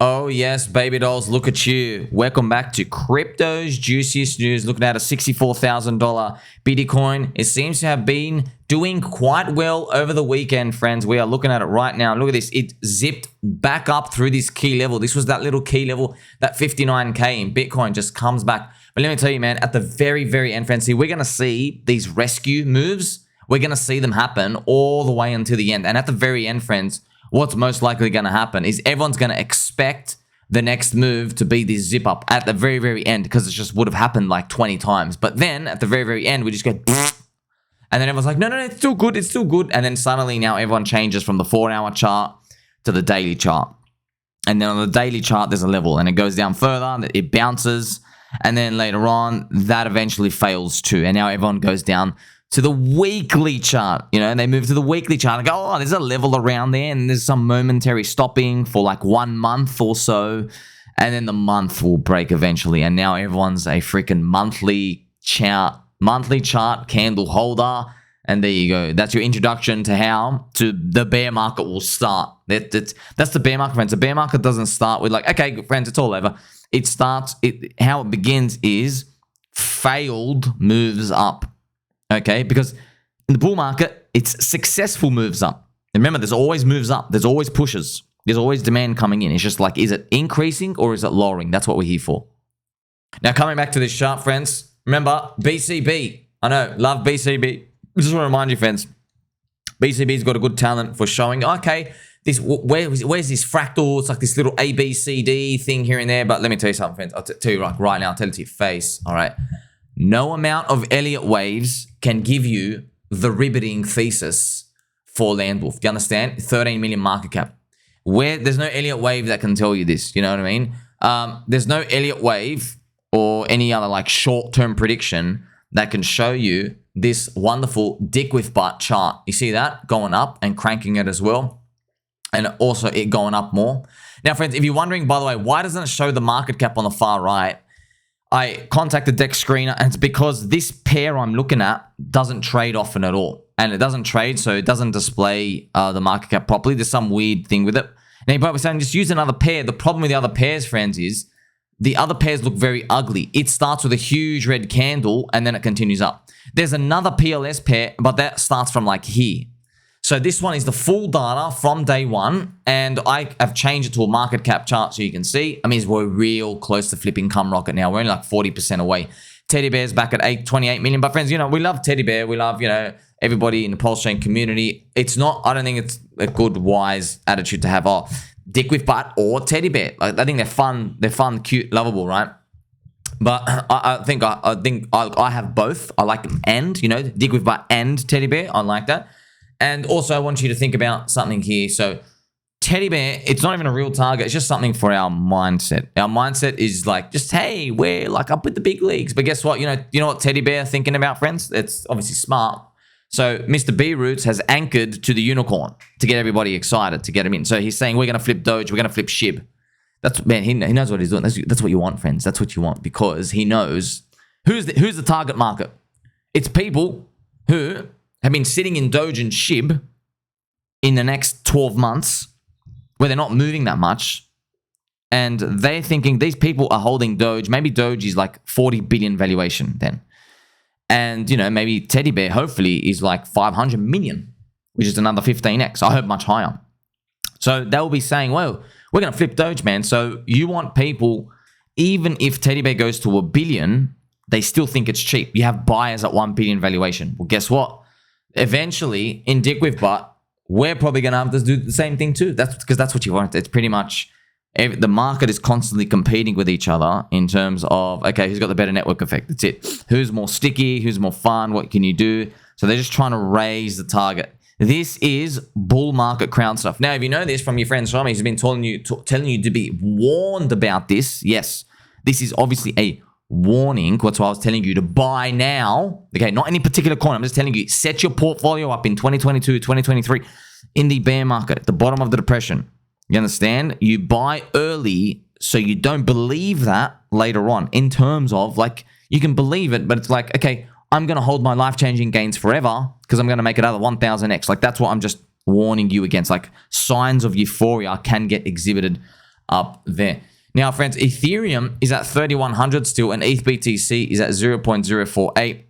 Oh yes, baby dolls, look at you. Welcome back to Crypto's Juiciest News. Looking at a $64,000 Bitcoin. It seems to have been doing quite well over the weekend, friends. We are looking at it right now. Look at this. It zipped back up through this key level. This was that little key level, that 59K in Bitcoin just comes back. But let me tell you, man, at the very, very end, friends, see, we're going to see these rescue moves. We're going to see them happen all the way until the end. And at the very end, friends, what's most likely going to happen is everyone's going to expect the next move to be this zip up at the very, very end because it just would have happened like 20 times. But then at the very, very end, we just go, and then everyone's like, no, it's still good. It's still good. And then suddenly now everyone changes from the 4-hour chart to the daily chart. And then on the daily chart, there's a level and it goes down further. It bounces. And then later on, that eventually fails too. And now everyone goes down to the weekly chart, and they move to the weekly chart and go, oh, there's a level around there and there's some momentary stopping for like 1 month or so. And then the month will break eventually. And now everyone's a freaking monthly chart candle holder. And there you go. That's your introduction to how the bear market will start. That's the bear market, friends. The bear market doesn't start with like, okay, friends, it's all over. It starts, how it begins is failed moves up. Okay, because in the bull market, it's successful moves up. And remember, there's always moves up. There's always pushes. There's always demand coming in. It's just like, is it increasing or is it lowering? That's what we're here for. Now, coming back to this chart, friends, remember, BCB. I know, love BCB. I just want to remind you, friends, BCB's got a good talent for showing, okay, where's this fractal? It's like this little A, B, C, D thing here and there. But let me tell you something, friends. I'll tell you right now. I'll tell it to your face, all right? No amount of Elliott waves can give you the riveting thesis for Landwolf. Do you understand? 13 million market cap. Where there's no Elliott wave that can tell you this. You know what I mean? There's no Elliott wave or any other like short-term prediction that can show you this wonderful DickWifButt chart. You see that? Going up and cranking it as well. And also it going up more. Now, friends, if you're wondering, by the way, why doesn't it show the market cap on the far right? I contacted Deck Screener, and it's because this pair I'm looking at doesn't trade often at all. And it doesn't trade, so it doesn't display the market cap properly. There's some weird thing with it. Now, you probably saying, just use another pair. The problem with the other pairs, friends, is the other pairs look very ugly. It starts with a huge red candle, and then it continues up. There's another PLS pair, but that starts from like here. So this one is the full data from day one, and I have changed it to a market cap chart so you can see. I mean, we're real close to flipping come rocket now. We're only like 40% away. Teddy Bear's back at 28 million. But friends, we love Teddy Bear. We love, everybody in the PulseChain community. It's not, I don't think it's a good, wise attitude to have, DickWifButt or Teddy Bear. Like, I think they're fun, cute, lovable, right? But I think I have both. I like them and, DickWifButt and Teddy Bear. I like that. And also, I want you to think about something here. So, Teddy Bear, it's not even a real target. It's just something for our mindset. Our mindset is like, just, hey, we're like up with the big leagues. But guess what? You know what Teddy Bear thinking about, friends? It's obviously smart. So, Mr. B Roots has anchored to the unicorn to get everybody excited, to get him in. So, he's saying, we're going to flip Doge. We're going to flip SHIB. He knows what he's doing. That's what you want, friends. That's what you want, because he knows who's the target market. It's people who have been sitting in Doge and SHIB in the next 12 months where they're not moving that much. And they're thinking these people are holding Doge. Maybe Doge is like 40 billion valuation then. And, maybe Teddy Bear hopefully is like 500 million, which is another 15x. I hope much higher. So they'll be saying, well, we're going to flip Doge, man. So you want people, even if Teddy Bear goes to 1 billion, they still think it's cheap. You have buyers at 1 billion valuation. Well, guess what? Eventually, in DickWifButt, we're probably going to have to do the same thing too. That's because that's what you want. It's pretty much the market is constantly competing with each other in terms of, okay, who's got the better network effect? That's it. Who's more sticky? Who's more fun? What can you do? So they're just trying to raise the target. This is bull market crown stuff. Now, if you know this from your friend Swami, he's been telling you to be warned about this. Yes, this is obviously a warning. That's why I was telling you to buy now. Okay, not any particular coin. I'm just telling you, set your portfolio up in 2022, 2023 in the bear market, at the bottom of the depression. You understand? You buy early so you don't believe that later on, in terms of like, you can believe it, but it's like, okay, I'm going to hold my life-changing gains forever because I'm going to make another 1000x. Like, that's what I'm just warning you against. Like, signs of euphoria can get exhibited up there. Now, friends, Ethereum is at 3,100 still, and ETH BTC is at 0.048.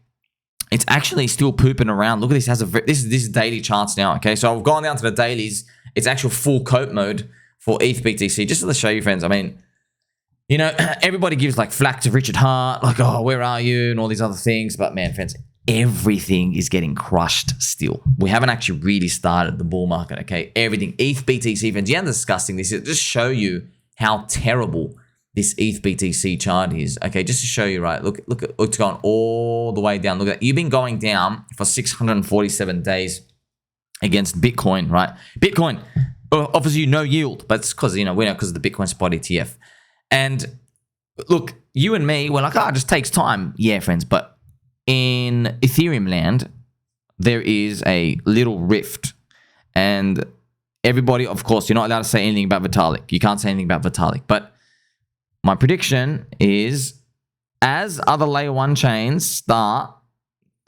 It's actually still pooping around. Look at this. This is daily charts now. Okay, so I've gone down to the dailies. It's actual full coat mode for ETH BTC. Just to show you, friends. I mean, you know, everybody gives like flack to Richard Hart, like, oh, where are you, and all these other things. But man, friends, everything is getting crushed still. We haven't actually really started the bull market. Okay, everything. ETH BTC, friends. Yeah, I'm discussing this. It'll just show you how terrible this ETH BTC chart is. Okay, just to show you, right? Look, it's gone all the way down. Look at that. You've been going down for 647 days against Bitcoin, right? Bitcoin offers you no yield, but it's because, you know, we know because of the Bitcoin spot ETF. And look, you and me, we're like, oh, it just takes time. Yeah, friends, but in Ethereum land, there is a little rift. And everybody, of course, you're not allowed to say anything about Vitalik. You can't say anything about Vitalik, but my prediction is as other layer 1 chains start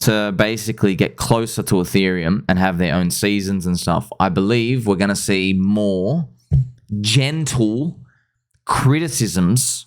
to basically get closer to Ethereum and have their own seasons and stuff, I believe we're going to see more gentle criticisms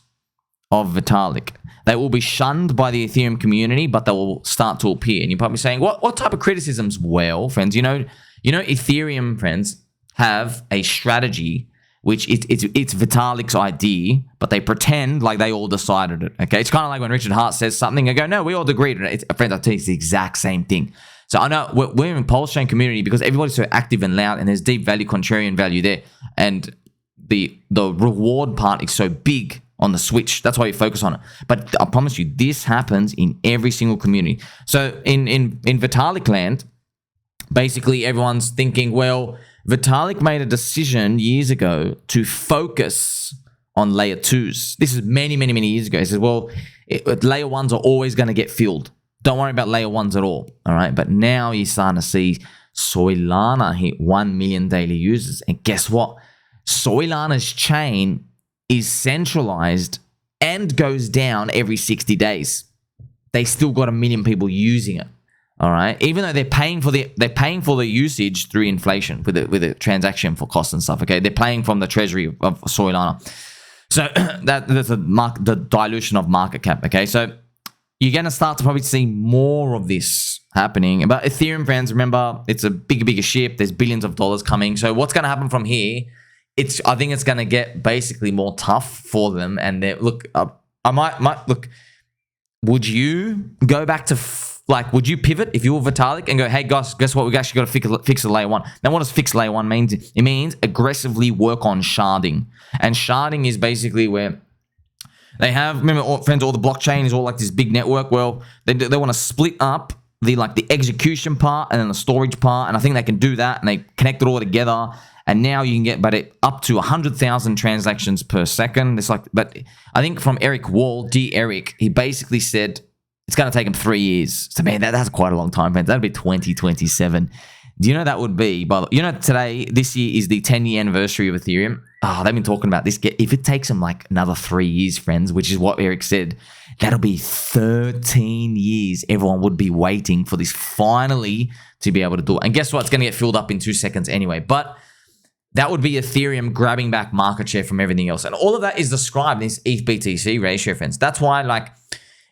of Vitalik. They will be shunned by the Ethereum community, but they will start to appear. And you're probably saying, what type of criticisms? Well, friends, you know Ethereum, friends, have a strategy which it's Vitalik's idea, but they pretend like they all decided it. Okay, it's kind of like when Richard Hart says something, I go, no, we all agreed on it. Friends, I tell you, it's the exact same thing. So I know we're in PulseChain community because everybody's so active and loud, and there's deep value, contrarian value there, and the reward part is so big on the switch. That's why you focus on it. But I promise you, this happens in every single community. So in Vitalik land, basically everyone's thinking, well, Vitalik made a decision years ago to focus on layer 2s. This is many, many, many years ago. He says, well, layer 1s are always going to get filled. Don't worry about layer 1s at all. All right. But now you're starting to see Soylana hit 1 million daily users. And guess what? Soylana's chain is centralized and goes down every 60 days. They still got 1 million people using it. All right, even though they're paying for the usage through inflation with the transaction for costs and stuff. Okay, they're paying from the treasury of Soylana, so that's the dilution of market cap. Okay, so you're gonna start to probably see more of this happening. But Ethereum, friends, remember it's a bigger ship. There's billions of dollars coming. So what's gonna happen from here? I think it's gonna get basically more tough for them. And look, I might look. Would you go back to would you pivot if you were Vitalik and go, hey, guess what? We actually got to fix the layer 1. Now, what does fix layer 1 mean? It means aggressively work on sharding. And sharding is basically where they have, remember, friends, all the blockchain is all like this big network. Well, they want to split up the execution part and then the storage part. And I think they can do that. And they connect it all together. And now you can get up to 100,000 transactions per second. But I think from Eric Wall, Eric, he basically said, it's going to take them 3 years. So, man, that's quite a long time, friends. That'd be 2027. Do you know that would be? This year is the 10-year anniversary of Ethereum. Oh, they've been talking about this. If it takes them like another 3 years, friends, which is what Eric said, that'll be 13 years. Everyone would be waiting for this finally to be able to do it. And guess what? It's going to get filled up in 2 seconds anyway. But that would be Ethereum grabbing back market share from everything else. And all of that is described in this ETH BTC ratio, friends. That's why,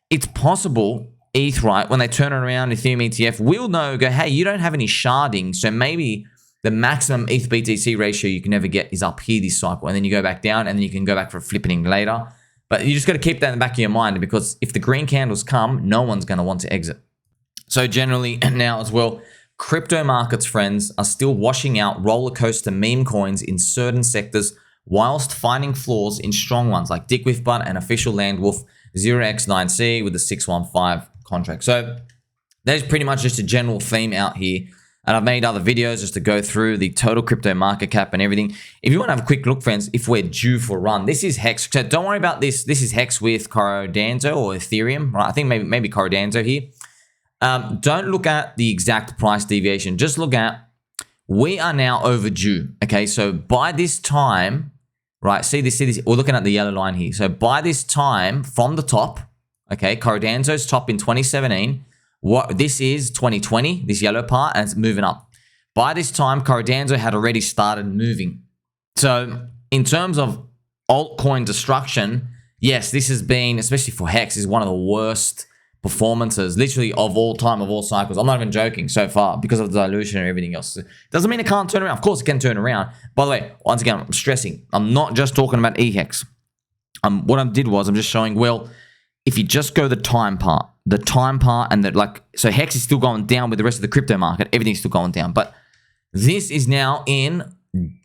it's possible ETH, right, when they turn it around, Ethereum ETF, we'll go, hey, you don't have any sharding, so maybe the maximum ETH BTC ratio you can ever get is up here this cycle, and then you go back down, and then you can go back for flipping later. But you just got to keep that in the back of your mind, because if the green candles come, no one's going to want to exit. So generally now as well, crypto markets, friends, are still washing out roller coaster meme coins in certain sectors whilst finding flaws in strong ones like DickWifButt and Official Landwolf 0x9C with the 615 contract. So there's pretty much just a general theme out here. And I've made other videos just to go through the total crypto market cap and everything. If you want to have a quick look, friends, if we're due for a run, this is Hex. So don't worry about this. This is Hex with Cardano or Ethereum, right? I think maybe Cardano here. Don't look at the exact price deviation. Just look at, we are now overdue. Okay, so by this time, right, see this, we're looking at the yellow line here. So by this time, from the top, okay, Cardano's top in 2017, what this is 2020, this yellow part, and it's moving up. By this time, Cardano had already started moving. So in terms of altcoin destruction, yes, this has been, especially for Hex, is one of the worst performances, literally of all time, of all cycles. I'm not even joking so far because of the dilution and everything else. Doesn't mean it can't turn around. Of course, it can turn around. By the way, once again, I'm stressing. I'm not just talking about eHex. What I did was I'm just showing, well, if you just go the time part and that, like, so Hex is still going down with the rest of the crypto market. Everything's still going down. But this is now in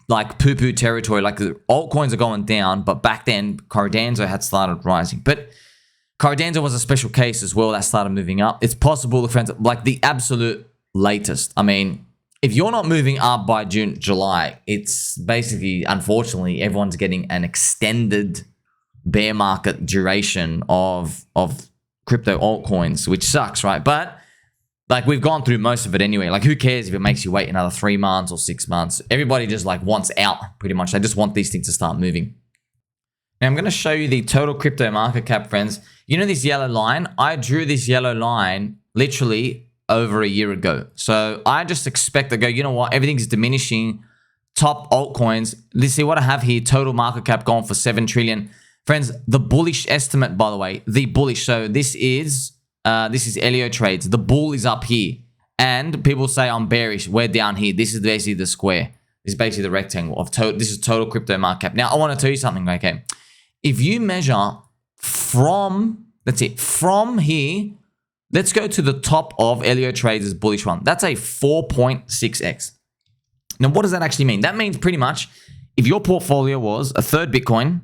like poo-poo territory. Like the altcoins are going down, but back then Cardano had started rising. But Cardano was a special case as well that started moving up. It's possible, friends, like the absolute latest. I mean, if you're not moving up by June, July, it's basically, unfortunately, everyone's getting an extended bear market duration of crypto altcoins, which sucks, right? But like we've gone through most of it anyway. Like who cares if it makes you wait another 3 months or 6 months? Everybody just like wants out pretty much. They just want these things to start moving. Now I'm going to show you the total crypto market cap, friends. You know this yellow line? I drew this yellow line literally over a year ago. So I just expect to go, you know what? Everything's diminishing. Top altcoins. Let's see what I have here. Total market cap going for 7 trillion. Friends, the bullish estimate, by the way, the bullish. So this is Elio trades. The bull is up here. And people say I'm bearish. We're down here. This is basically the square. This is basically the rectangle of total. This is total crypto market cap. Now, I want to tell you something, okay? If you measure from, that's it, from here, let's go to the top of Elio Trades' bullish one. That's a 4.6x. Now, what does that actually mean? That means pretty much if your portfolio was a third Bitcoin,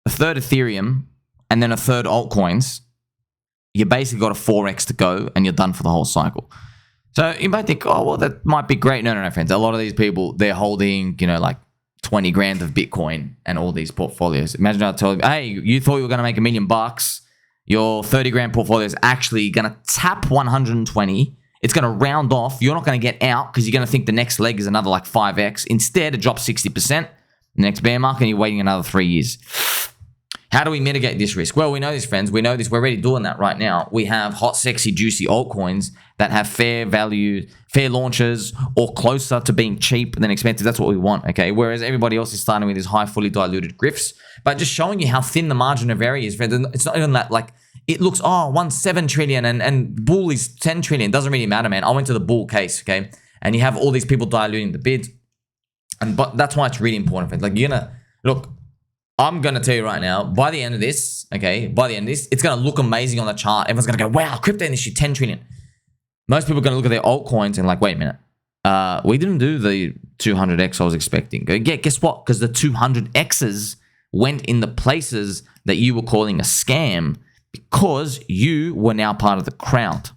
a third Ethereum, and then a third altcoins, you basically got a 4x to go and you're done for the whole cycle. So you might think, oh, well, that might be great. No, friends. A lot of these people, they're holding, you know, like 20 grand of Bitcoin and all these portfolios. Imagine I told you, hey, you thought you were going to make $1 million. Your 30 grand portfolio is actually going to tap 120. It's going to round off. You're not going to get out because you're going to think the next leg is another like 5x. Instead, it drops 60%. The next bear market, and you're waiting another 3 years. How do we mitigate this risk? Well, we know this, friends. We know this. We're already doing that right now. We have hot, sexy, juicy altcoins that have fair value, fair launches, or closer to being cheap than expensive. That's what we want, okay? Whereas everybody else is starting with these high, fully diluted grifts. But just showing you how thin the margin of error is, friends. It's not even that, like, it looks, oh, 1.7 trillion and bull is 10 trillion. Doesn't really matter, man. I went to the bull case, okay? And you have all these people diluting the bids. But that's why it's really important, friends. Like, you're going to, look, I'm going to tell you right now, by the end of this, okay, it's going to look amazing on the chart. Everyone's going to go, wow, crypto industry, 10 trillion. Most people are going to look at their altcoins and like, wait a minute. We didn't do the 200x I was expecting. Go, yeah, guess what? Because the 200x's went in the places that you were calling a scam because you were now part of the crowd.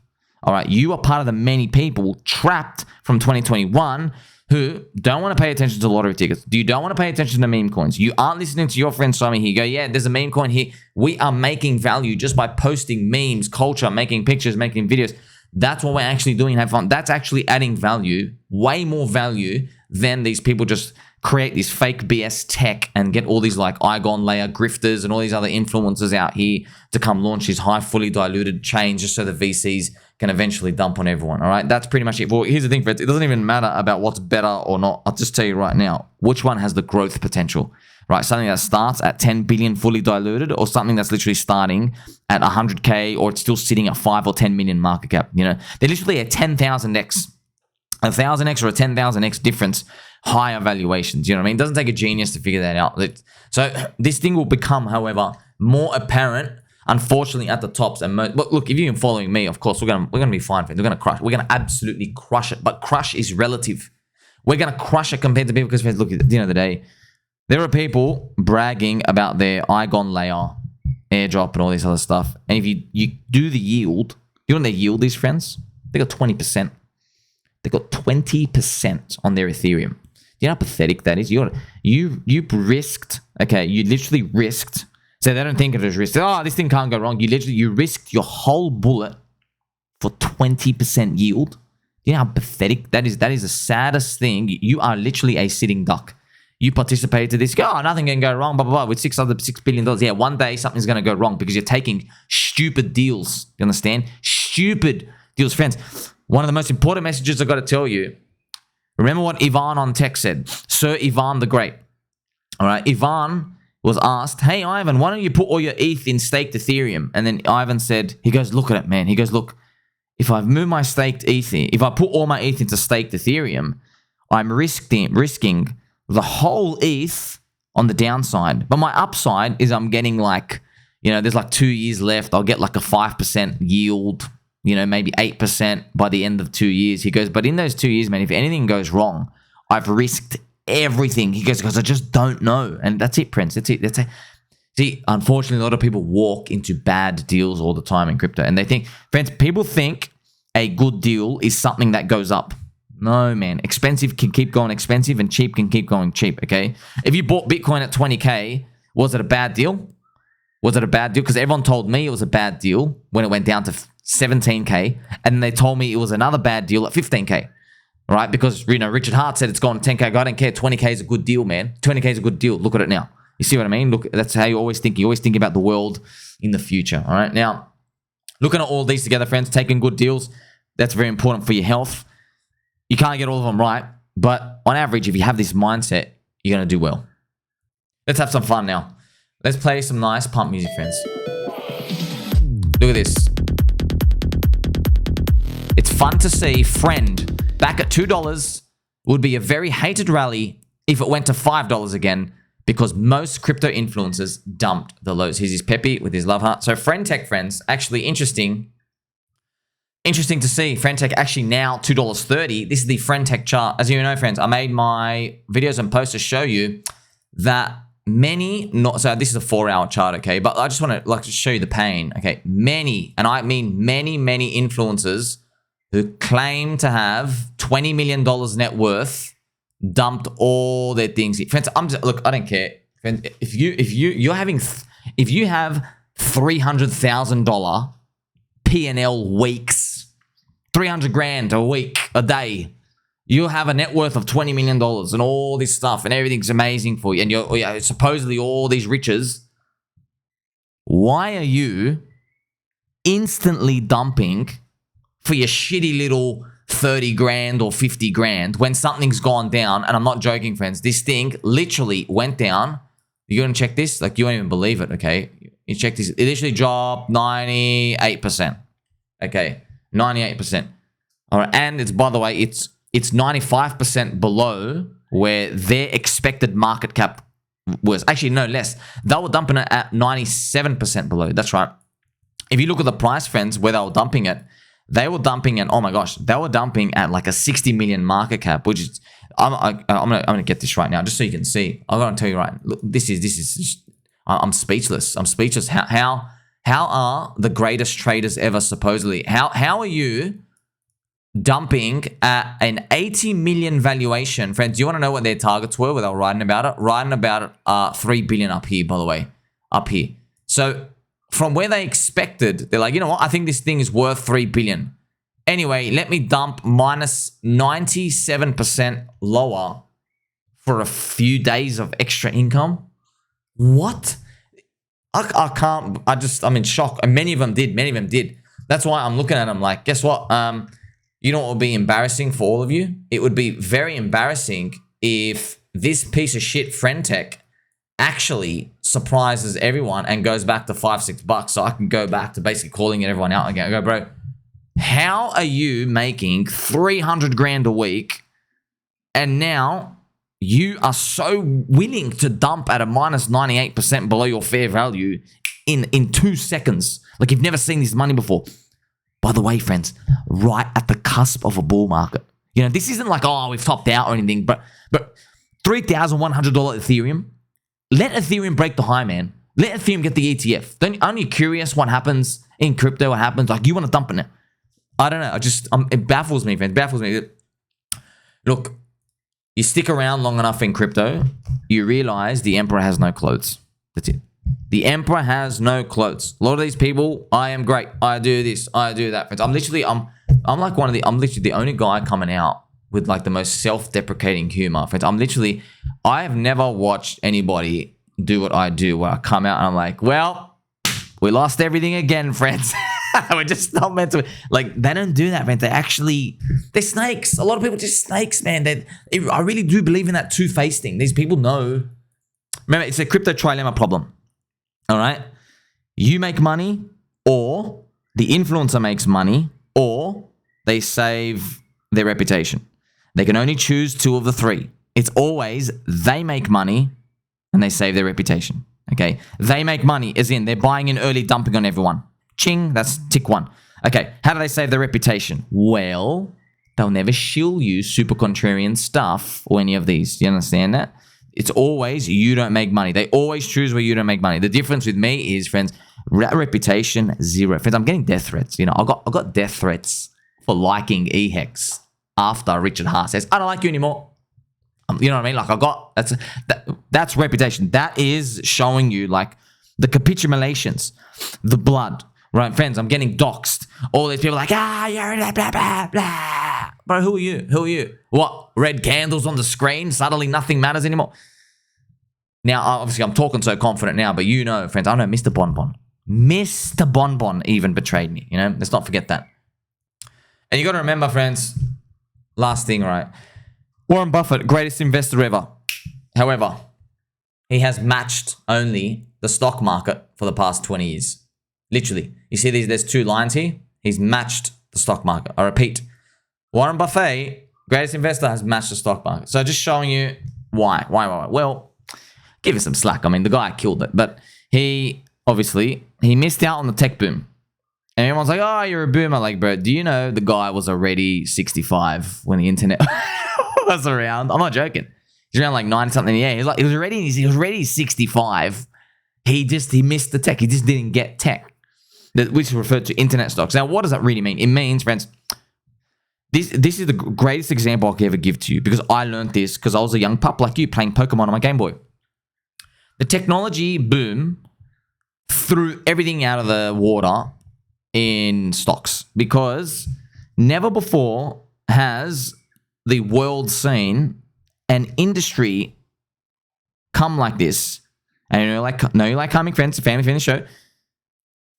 All right, you are part of the many people trapped from 2021 who don't want to pay attention to lottery tickets. You don't want to pay attention to meme coins. You aren't listening to your friend Simon here. You go, yeah, there's a meme coin here. We are making value just by posting memes, culture, making pictures, making videos. That's what we're actually doing and have fun. That's actually adding value, way more value than these people just create this fake BS tech and get all these like Igon layer grifters and all these other influencers out here to come launch these high fully diluted chains just so the VCs can eventually dump on everyone. All right, that's pretty much it. Well, here's the thing, friends. It doesn't even matter about what's better or not. I'll just tell you right now, which one has the growth potential, right? Something that starts at 10 billion fully diluted or something that's literally starting at 100K or it's still sitting at 5 or 10 million market cap. You know, they're literally a 10,000x, a 1,000x or a 10,000x difference higher valuations. You know what I mean? It doesn't take a genius to figure that out. So this thing will become, however, more apparent, unfortunately, at the tops. And look, if you're following me, of course, we're gonna be fine, friends. We're gonna crush. We're gonna absolutely crush it. But crush is relative. We're gonna crush it compared to people because, friends, look, at the end of the day, there are people bragging about their Igon layer, airdrop, and all this other stuff. And if you do the yield, you know what their yield is, friends? They got 20%. They got 20% on their Ethereum. Do you know how pathetic that is? You risked, okay, you literally risked. So they don't think of it as risk. Oh, this thing can't go wrong. You risked your whole bullet for 20% yield. Do you know how pathetic that is? That is the saddest thing. You are literally a sitting duck. You participated to this. Oh, nothing can go wrong, blah, blah, blah. With $6 billion. Yeah, one day something's going to go wrong because you're taking stupid deals. You understand? Stupid deals. Friends, one of the most important messages I've got to tell you. Remember what Ivan on Tech said. Sir Ivan the Great. All right, Ivan was asked, hey, Ivan, why don't you put all your ETH in staked Ethereum? And then Ivan said, he goes, look at it, man. He goes, look, if I move my staked ETH, if I put all my ETH into staked Ethereum, I'm risking the whole ETH on the downside. But my upside is I'm getting like, there's like 2 years left. I'll get like a 5% yield, maybe 8% by the end of 2 years. He goes, but in those 2 years, man, if anything goes wrong, I've risked everything. He goes, because I just don't know. And that's it, Prince. That's it. See, unfortunately, a lot of people walk into bad deals all the time in crypto. And they think, friends, people think a good deal is something that goes up. No, man. Expensive can keep going expensive and cheap can keep going cheap, okay? If you bought Bitcoin at 20K, was it a bad deal? Was it a bad deal? Because everyone told me it was a bad deal when it went down to 17K. And they told me it was another bad deal at 15K. Right? Because, Richard Hart said it's gone to 10K. I don't care. 20K is a good deal, man. 20K is a good deal. Look at it now. You see what I mean? Look, that's how you always think. You always think about the world in the future. All right. Now, looking at all these together, friends, taking good deals, that's very important for your health. You can't get all of them right. But on average, if you have this mindset, you're going to do well. Let's have some fun now. Let's play some nice pump music, friends. Look at this. It's fun to see Friend back at $2 would be a very hated rally if it went to $5 again, because most crypto influencers dumped the lows. Here's his Peppy with his love heart. So Friend Tech, friends, actually interesting to see. Friend Tech actually now $2.30. This is the Friend Tech chart. As you know, friends, I made my videos and posts to show you that so this is a 4-hour chart, okay? But I just want to show you the pain, okay? Many, and I mean many influencers who claim to have $20 million net worth dumped all their things. Friends, look, I don't care. Friends, if you have $300,000 P&L weeks, 300 grand a week, a day, you have a net worth of $20 million and all this stuff and everything's amazing for you. And you're supposedly all these riches. Why are you instantly dumping for your shitty little 30 grand or 50 grand when something's gone down? And I'm not joking, friends. This thing literally went down. You're going to check this? Like, you won't even believe it, okay? You check this. It literally dropped 98%. Okay, 98%. All right, and it's, by the way, it's 95% below where their expected market cap was. Actually, no, less. They were dumping it at 97% below. That's right. If you look at the price, friends, where they were dumping it, they were dumping at, oh my gosh, they were dumping at like a 60 million market cap, which is, I'm gonna get this right now just so you can see. I'm gonna tell you right. Look, this is just, I'm speechless. I'm speechless. How are the greatest traders ever supposedly? How are you dumping at an 80 million valuation? Friends, do you want to know what their targets were? Where they were writing about it? Writing about it, 3 billion up here, by the way, up here. So from where they expected, they're like, you know what? I think this thing is worth 3 billion. Anyway, let me dump minus 97% lower for a few days of extra income. What? I can't, I'm in shock. And many of them did. That's why I'm looking at them like, guess what? You know what would be embarrassing for all of you? It would be very embarrassing if this piece of shit Friend Tech actually surprises everyone and goes back to $5-6, so I can go back to basically calling everyone out again. I go, bro, how are you making 300 grand a week and now you are so willing to dump at a minus 98% below your fair value in 2 seconds? Like, you've never seen this money before. By the way, friends, right at the cusp of a bull market. You know, this isn't like, oh, we've topped out or anything, but $3,100 Ethereum. Let Ethereum break the high, man. Let Ethereum get the ETF. Aren't you curious what happens in crypto? What happens? Like, you want to dump in it. I don't know. It baffles me, friends. It baffles me. Look, you stick around long enough in crypto, you realize the emperor has no clothes. That's it. The emperor has no clothes. A lot of these people, I am great. I do this. I do that, friends. I'm literally the only guy coming out with like the most self-deprecating humor, friends. I have never watched anybody do what I do, where I come out and I'm like, well, we lost everything again, friends. We're just not meant to. Like, they don't do that, friends. They're snakes. A lot of people just snakes, man. I really do believe in that two-faced thing. These people know Remember, it's a crypto trilemma problem. All right? You make money, or the influencer makes money, or they save their reputation. They can only choose two of the three. It's always they make money and they save their reputation. Okay? They make money as in they're buying in early, dumping on everyone. Ching, that's tick one. Okay, how do they save their reputation? Well, they'll never shill you super contrarian stuff or any of these. Do you understand that? It's always you don't make money. They always choose where you don't make money. The difference with me is, friends, reputation, zero. Friends, I'm getting death threats. You know, I got death threats for liking eHex after Richard Hart says, I don't like you anymore. You know what I mean? Like that's reputation. That is showing you like the capitulations, the blood, right? Friends, I'm getting doxxed. All these people are like, you're blah, blah, blah, blah. Bro, who are you? Who are you? What? Red candles on the screen? Suddenly nothing matters anymore. Now, obviously, I'm talking so confident now, but you know, friends, I know Mr. Bonbon. Mr. Bonbon even betrayed me, you know? Let's not forget that. And you got to remember, friends, last thing, right? Warren Buffett, greatest investor ever. However, he has matched only the stock market for the past 20 years. Literally. You see there's two lines here? He's matched the stock market. I repeat, Warren Buffett, greatest investor, has matched the stock market. So just showing you why. Why? Well, give it some slack. I mean, the guy killed it. But he missed out on the tech boom. And everyone's like, oh, you're a boomer. Like, bro, do you know the guy was already 65 when the internet was around? I'm not joking. He's around like 90-something. Yeah, he was already 65. He missed the tech. He just didn't get tech, which is referred to internet stocks. Now, what does that really mean? It means, friends, this is the greatest example I could ever give to you because I learned this because I was a young pup like you playing Pokemon on my Game Boy. The technology boom threw everything out of the water in stocks because never before has the world seen an industry come like this. And you like coming friends, family friendly show,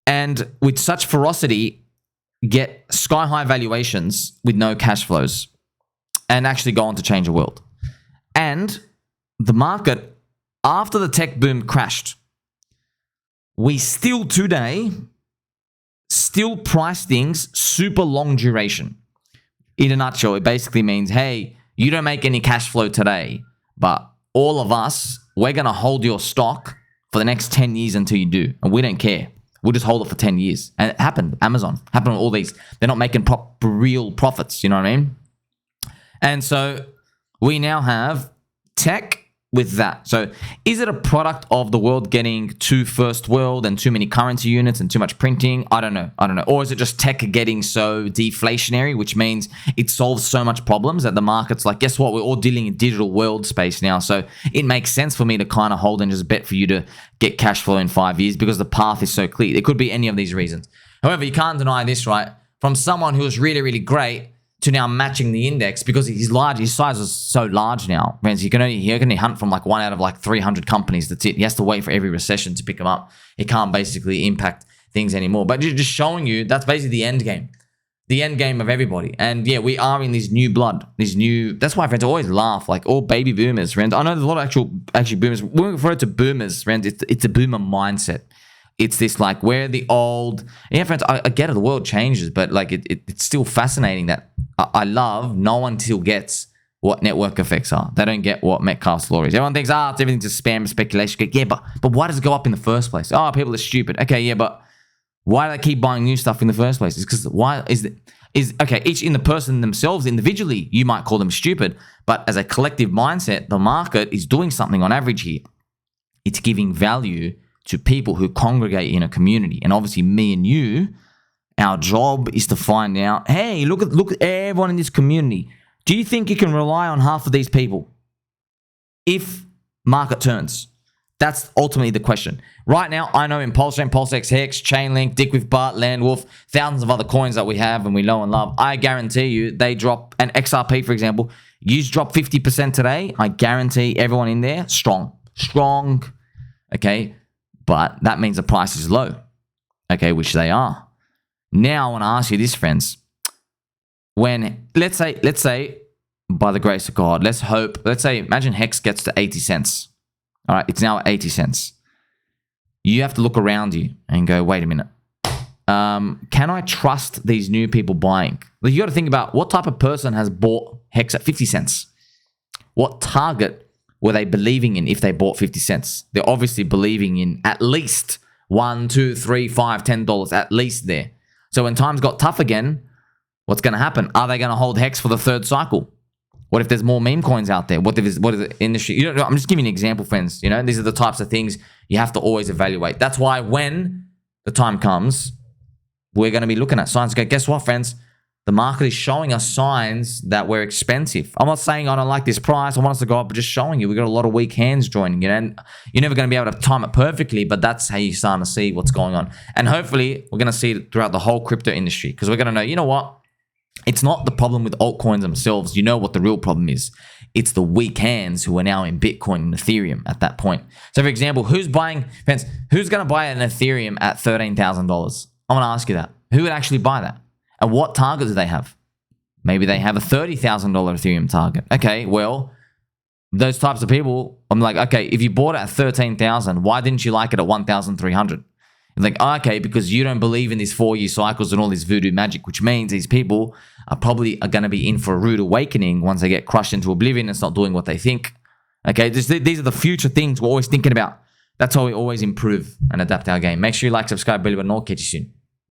and with such ferocity get sky high valuations with no cash flows and actually go on to change the world. And the market, after the tech boom crashed, we still today price things super long duration. In a nutshell, it basically means, hey, you don't make any cash flow today, but all of us, we're going to hold your stock for the next 10 years until you do. And we don't care. We'll just hold it for 10 years. And it happened. Amazon happened with all these. They're not making real profits. You know what I mean? And so we now have tech with that. So is it a product of the world getting too first world and too many currency units and too much printing? I don't know. Or is it just tech getting so deflationary, which means it solves so much problems that the market's like, guess what? We're all dealing in digital world space now. So it makes sense for me to kind of hold and just bet for you to get cash flow in 5 years because the path is so clear. It could be any of these reasons. However, you can't deny this, right? From someone who is really, really great to now matching the index because he's large. His size is so large now. Friends, he can only hunt from like one out of like 300 companies. That's it. He has to wait for every recession to pick him up. He can't basically impact things anymore. But just showing you that's basically the end game. The end game of everybody. And yeah, we are in this new blood. That's why, friends, I always laugh. Like all baby boomers, friends. I know there's a lot of actually boomers. When we refer to boomers, friends, it's a boomer mindset. It's this like, we're the old... Yeah, friends, I get it. The world changes, but like it's still fascinating that I love no one still gets what network effects are. They don't get what Metcalfe's law is. Everyone thinks, it's everything just spam speculation. Yeah, but why does it go up in the first place? Oh, people are stupid. Okay, yeah, but why do they keep buying new stuff in the first place? It's because each in the person themselves individually, you might call them stupid, but as a collective mindset, the market is doing something on average here. It's giving value to people who congregate in a community. And obviously me and you, our job is to find out, hey, look at everyone in this community. Do you think you can rely on half of these people if market turns? That's ultimately the question. Right now, I know in PulseChain, PulseX, Hex, Chainlink, DickWifButt, Landwolf, thousands of other coins that we have and we know and love, I guarantee you they drop, an XRP, for example, you drop 50% today, I guarantee everyone in there, strong, okay? But that means the price is low, okay, which they are. Now I want to ask you this, friends. When, let's say, by the grace of God, imagine Hex gets to 80 cents, All right, it's now at 80 cents. You have to look around you and go, wait a minute. Can I trust these new people buying? You got to think about what type of person has bought Hex at 50 cents. What target were they believing in if they bought 50 cents? They're obviously believing in at least $1, $2, $3, $5, $10 at least there. So when times got tough again, what's going to happen? Are they going to hold Hex for the third cycle? What if there's more meme coins out there? What if the industry? You know, I'm just giving you an example, friends. You know, these are the types of things you have to always evaluate. That's why when the time comes, we're going to be looking at signs. Okay, guess what, friends? The market is showing us signs that we're expensive. I'm not saying I don't like this price. I want us to go up, but just showing you we got a lot of weak hands joining. You know, and you're never going to be able to time it perfectly, but that's how you're starting to see what's going on. And hopefully, we're going to see it throughout the whole crypto industry because we're going to know, you know what? It's not the problem with altcoins themselves. You know what the real problem is. It's the weak hands who are now in Bitcoin and Ethereum at that point. So, for example, who's going to buy an Ethereum at $13,000? I'm going to ask you that. Who would actually buy that? And what target do they have? Maybe they have a $30,000 Ethereum target. Okay, well, those types of people, I'm like, okay, if you bought it at 13,000, why didn't you like it at 1,300? Like, oh, okay, because you don't believe in these 4-year cycles and all this voodoo magic, which means these people are probably going to be in for a rude awakening once they get crushed into oblivion and start doing what they think. Okay, these are the future things we're always thinking about. That's how we always improve and adapt our game. Make sure you like, subscribe, bell button, and I'll catch you soon.